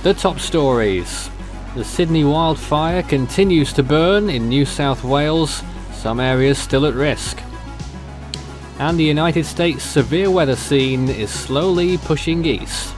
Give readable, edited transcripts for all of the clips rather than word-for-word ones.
The top stories. The Sydney wildfire continues to burn in New South Wales, some areas still at risk. And the United States severe weather scene is slowly pushing east.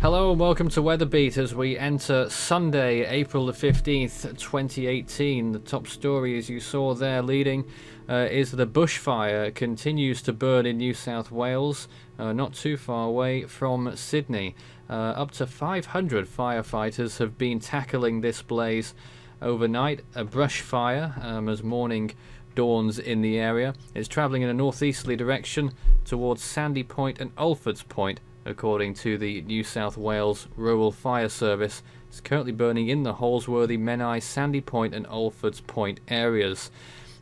Hello and welcome to WeatherBeat as we enter Sunday, April the 15th, 2018. The top story, as you saw there leading, is the bushfire continues to burn in New South Wales, not too far away from Sydney. Up to 500 firefighters have been tackling this blaze overnight. A brush fire as morning dawns in the area. It's travelling in a northeasterly direction towards Sandy Point and Alfords Point, according to the New South Wales Rural Fire Service. It's currently burning in the Holsworthy, Menai, Sandy Point and Alfords Point areas.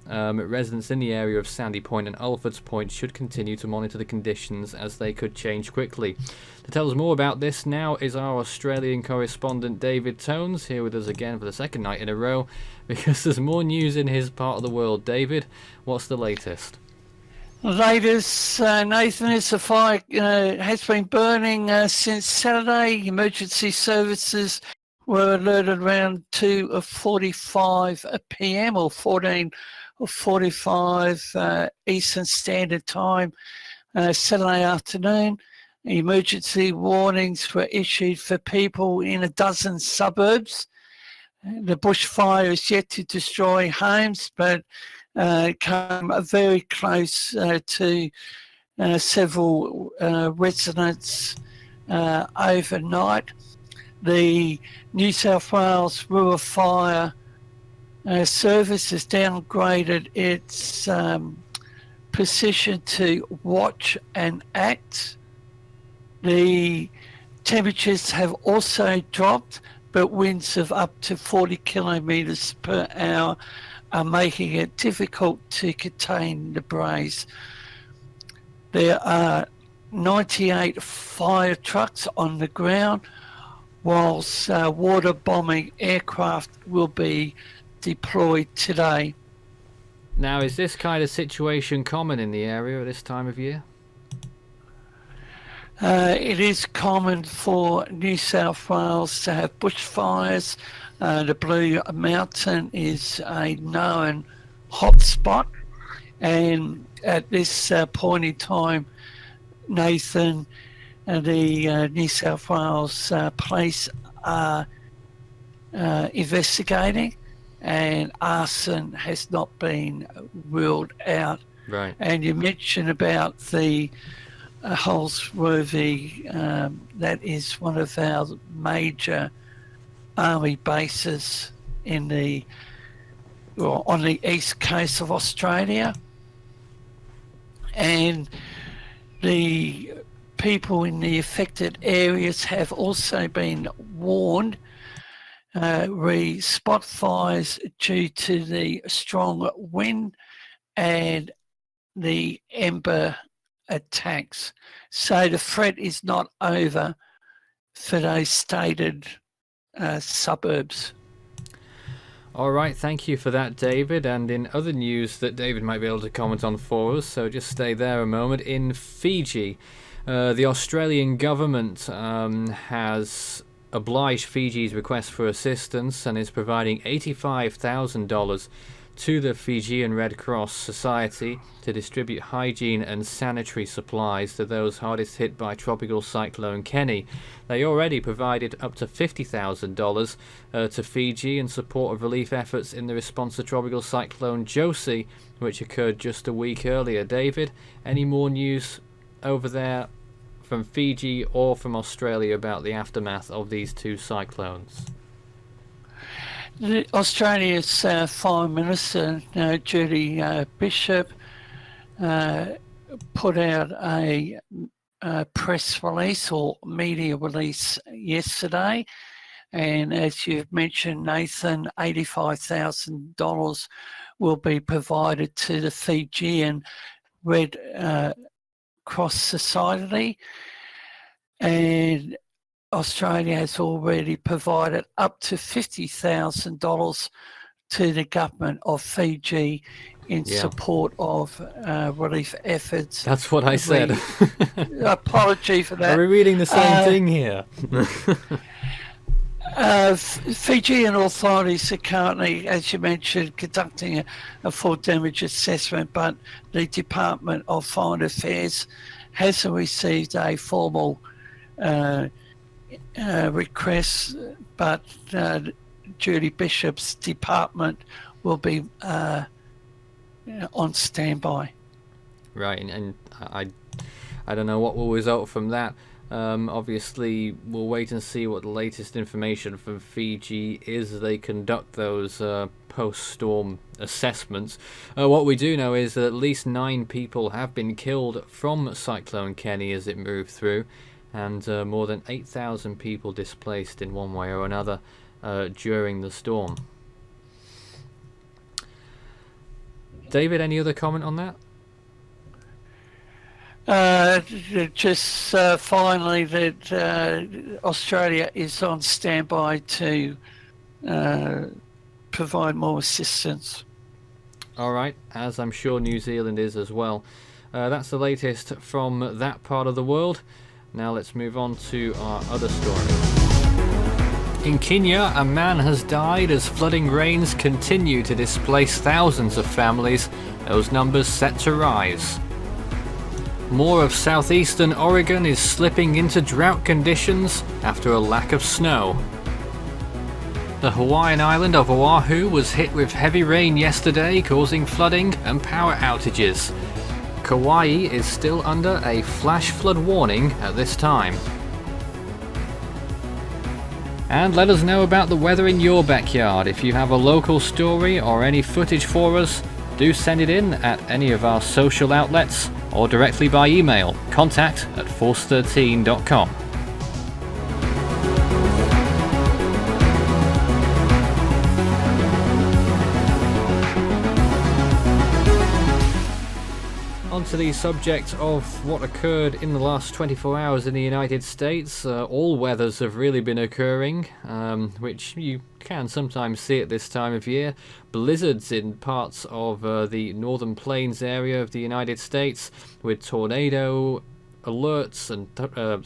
Residents in the area of Sandy Point and Alfords Point should continue to monitor the conditions as they could change quickly. To tell us more about this now is our Australian correspondent David Tones, here with us again for the second night in a row, because there's more news in his part of the world. David, what's the latest? The latest, Nathan, is the fire has been burning since Saturday. Emergency services were alerted around 2:45 p.m. or 14:45 Eastern Standard Time Saturday afternoon. Emergency warnings were issued for people in a dozen suburbs. The bushfire is yet to destroy homes, but came very close to several residents overnight. The New South Wales Rural Fire Service has downgraded its position to watch and act. The temperatures have also dropped, but winds of up to 40 kilometres per hour are making it difficult to contain the blaze. There are 98 fire trucks on the ground, whilst water bombing aircraft will be deployed today. Now, is this kind of situation common in the area at this time of year? It is common for New South Wales to have bushfires. The Blue Mountain is a known hotspot, and at this point in time, Nathan, the New South Wales police are investigating, and arson has not been ruled out. Right. And you mentioned about the Holsworthy, that is one of our major army bases on the east coast of Australia, and the people in the affected areas have also been warned spot fires due to the strong wind and the ember attacks. So the threat is not over for those stated suburbs. All right, thank you for that, David. And in other news that David might be able to comment on for us, so just stay there a moment. In Fiji, the Australian government has obliged Fiji's request for assistance and is providing $85,000 to the Fijian Red Cross Society to distribute hygiene and sanitary supplies to those hardest hit by Tropical Cyclone Kenny. They already provided up to $50,000 to Fiji in support of relief efforts in the response to Tropical Cyclone Josie, which occurred just a week earlier. David, any more news over there from Fiji or from Australia about the aftermath of these two cyclones? Australia's Foreign Minister, Judy Bishop, put out a press release or media release yesterday, and as you've mentioned, Nathan, $85,000 will be provided to the Fijian Red Cross Society, and Australia has already provided up to $50,000 to the government of Fiji in support of relief efforts. That's what I said. Apology for that. Are we reading the same thing here? Fijian authorities are currently, as you mentioned, conducting a full damage assessment, but the Department of Foreign Affairs hasn't received a formal request, but Judy Bishop's department will be on standby. Right, and I don't know what will result from that. Obviously, we'll wait and see what the latest information from Fiji is as they conduct those post-storm assessments. What we do know is that at least 9 people have been killed from Cyclone Kenny as it moved through, and more than 8,000 people displaced in one way or another during the storm. David, any other comment on that? Just finally that Australia is on standby to provide more assistance. All right, as I'm sure New Zealand is as well. That's the latest from that part of the world. Now let's move on to our other story. In Kenya, a man has died as flooding rains continue to displace thousands of families, those numbers set to rise. More of southeastern Oregon is slipping into drought conditions after a lack of snow. The Hawaiian island of Oahu was hit with heavy rain yesterday, causing flooding and power outages. Kauai is still under a flash flood warning at this time. And let us know about the weather in your backyard. If you have a local story or any footage for us, do send it in at any of our social outlets or directly by email, contact@force13.com. On to the subject of what occurred in the last 24 hours in the United States. All weathers have really been occurring, which you can sometimes see at this time of year. Blizzards in parts of the northern plains area of the United States, with tornado alerts and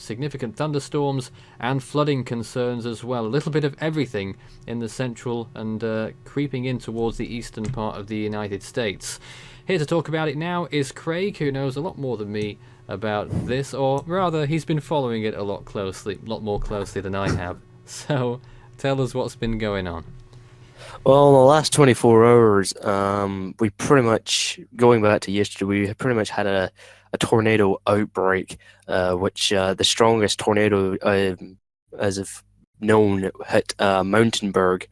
significant thunderstorms and flooding concerns as well. A little bit of everything in the central and creeping in towards the eastern part of the United States. Here to talk about it now is Craig, who knows a lot more than me about this, or rather, he's been following it a lot more closely than I have. So, tell us what's been going on. Well, in the last 24 hours, we pretty much, going back to yesterday, we pretty much had a tornado outbreak, which the strongest tornado as of known hit Mountainburg,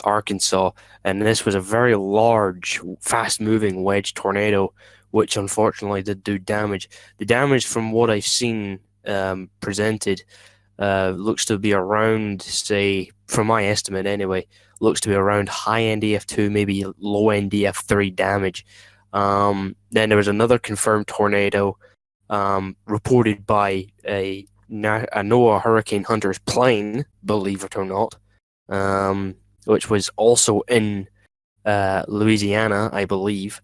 Arkansas, and this was a very large, fast-moving wedge tornado, which unfortunately did do damage. The damage, from what I've seen presented, looks to be around, say, from my estimate anyway, looks to be around high-end EF2, maybe low-end EF3 damage. Then there was another confirmed tornado reported by a NOAA Hurricane Hunter's plane, believe it or not, which was also in Louisiana, I believe.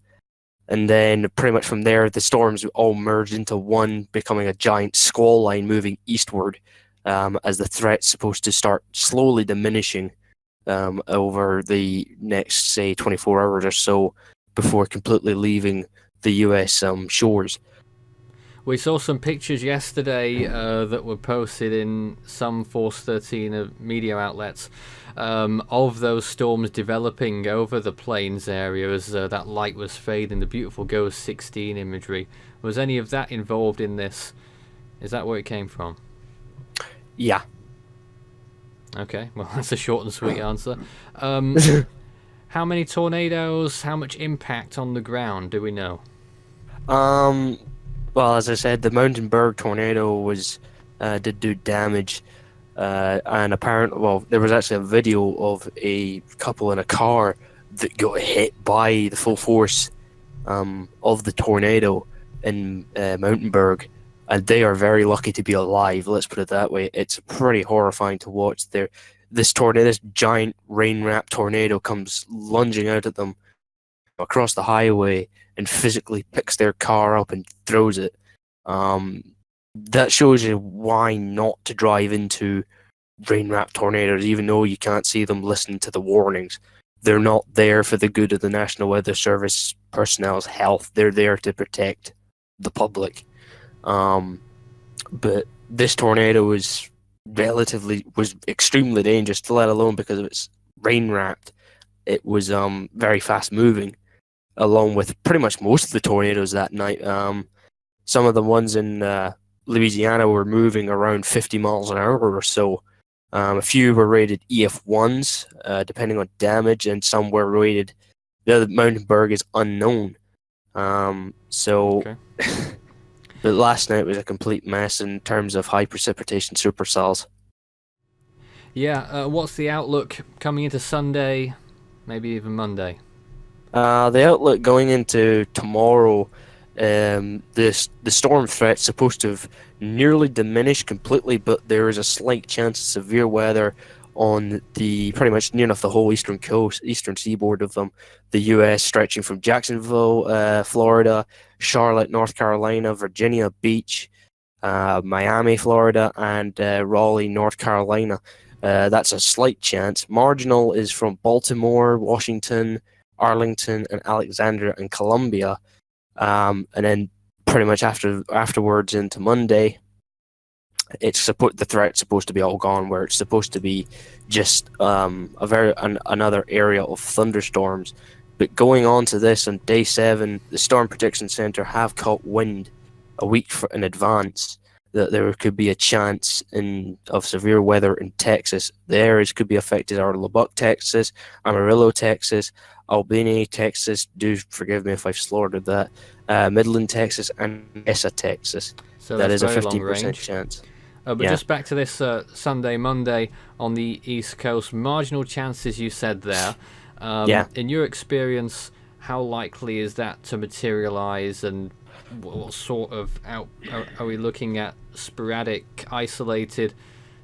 And then pretty much from there, the storms all merged into one, becoming a giant squall line moving eastward, as the threat's supposed to start slowly diminishing over the next, say, 24 hours or so before completely leaving the US shores. We saw some pictures yesterday that were posted in some Force 13 media outlets of those storms developing over the plains area as that light was fading, the beautiful Ghost 16 imagery. Was any of that involved in this? Is that where it came from? Yeah. Okay, well, that's a short and sweet answer. How many tornadoes, how much impact on the ground do we know? Well, as I said, the Mountainburg tornado did do damage, and apparently, well, there was actually a video of a couple in a car that got hit by the full force of the tornado in Mountainburg, and they are very lucky to be alive. Let's put it that way. It's pretty horrifying to watch. This giant rain-wrapped tornado comes lunging out at them, across the highway and physically picks their car up and throws it. That shows you why not to drive into rain-wrapped tornadoes, even though you can't see them. Listen to the warnings. They're not there for the good of the National Weather Service personnel's health. They're there to protect the public. But this tornado was extremely dangerous, let alone because it's rain-wrapped. It was very fast-moving, along with pretty much most of the tornadoes that night. Some of the ones in Louisiana were moving around 50 miles an hour or so. A few were rated EF1s, depending on damage, and some were rated. The Mountainberg is unknown. Okay. But last night was a complete mess in terms of high precipitation supercells. Yeah, what's the outlook coming into Sunday, maybe even Monday? The outlook going into tomorrow, the storm threat's supposed to have nearly diminished completely, but there is a slight chance of severe weather on the pretty much near enough the whole eastern seaboard of the U.S., stretching from Jacksonville, Florida, Charlotte, North Carolina, Virginia Beach, Miami, Florida, and Raleigh, North Carolina. That's a slight chance. Marginal is from Baltimore, Washington, Arlington, and Alexandria and Columbia. And then pretty much afterwards into Monday, the threat's supposed to be all gone, where it's supposed to be just another area of thunderstorms. But going on to this, on day 7, the Storm Prediction Center have caught wind a week in advance that there could be a chance of severe weather in Texas. The areas could be affected are Lubbock, Texas, Amarillo, Texas, Albany, Texas. Do forgive me if I've slaughtered that. Midland, Texas, and Essa, Texas. So that is a 15% chance. But just back to this Sunday, Monday on the East Coast, marginal chances you said there. In your experience, how likely is that to materialize, and what sort of are we looking at? Sporadic, isolated,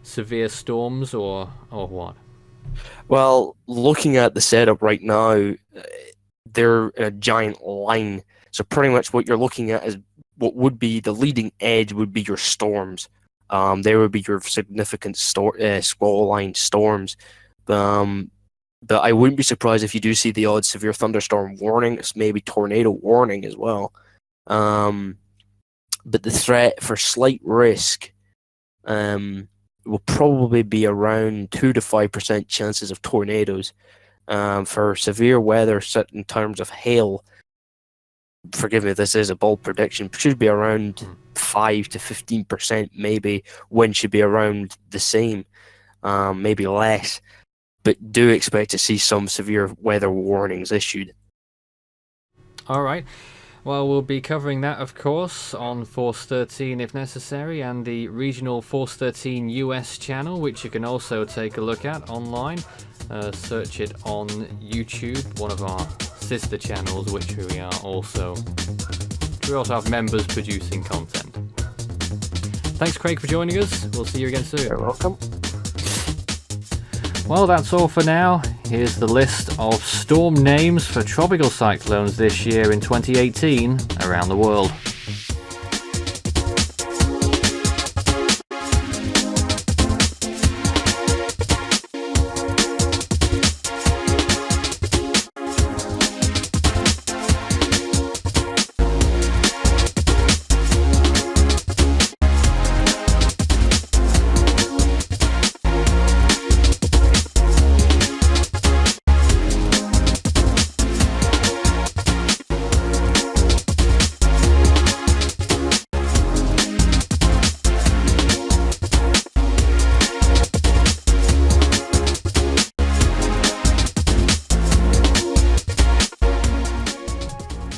severe storms, or what? Well, looking at the setup right now, they're in a giant line. So pretty much what you're looking at is what would be the leading edge would be your storms. They would be your significant squall line storms. But I wouldn't be surprised if you do see the odd severe thunderstorm warning, maybe tornado warning as well. But the threat for slight risk will probably be around 2 to 5% chances of tornadoes. For severe weather, set in terms of hail, forgive me, this is a bold prediction, should be around 5 to 15%, maybe. Wind should be around the same, maybe less. But do expect to see some severe weather warnings issued. All right. Well, we'll be covering that, of course, on Force 13 if necessary, and the regional Force 13 US channel, which you can also take a look at online. Search it on YouTube, one of our sister channels, which we also have members producing content. Thanks, Craig, for joining us. We'll see you again soon. You're welcome. Well, that's all for now. Here's the list of storm names for tropical cyclones this year in 2018 around the world.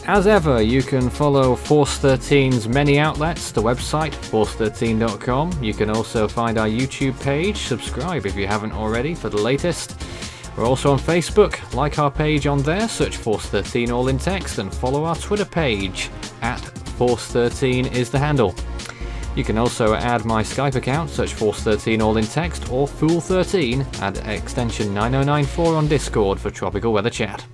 As ever, you can follow Force 13's many outlets, the website, force13.com. You can also find our YouTube page, subscribe if you haven't already for the latest. We're also on Facebook, like our page on there, search Force 13 all in text, and follow our Twitter page, @Force13 is the handle. You can also add my Skype account, search Force 13 all in text, or Fool13, add extension 9094 on Discord for tropical weather chat.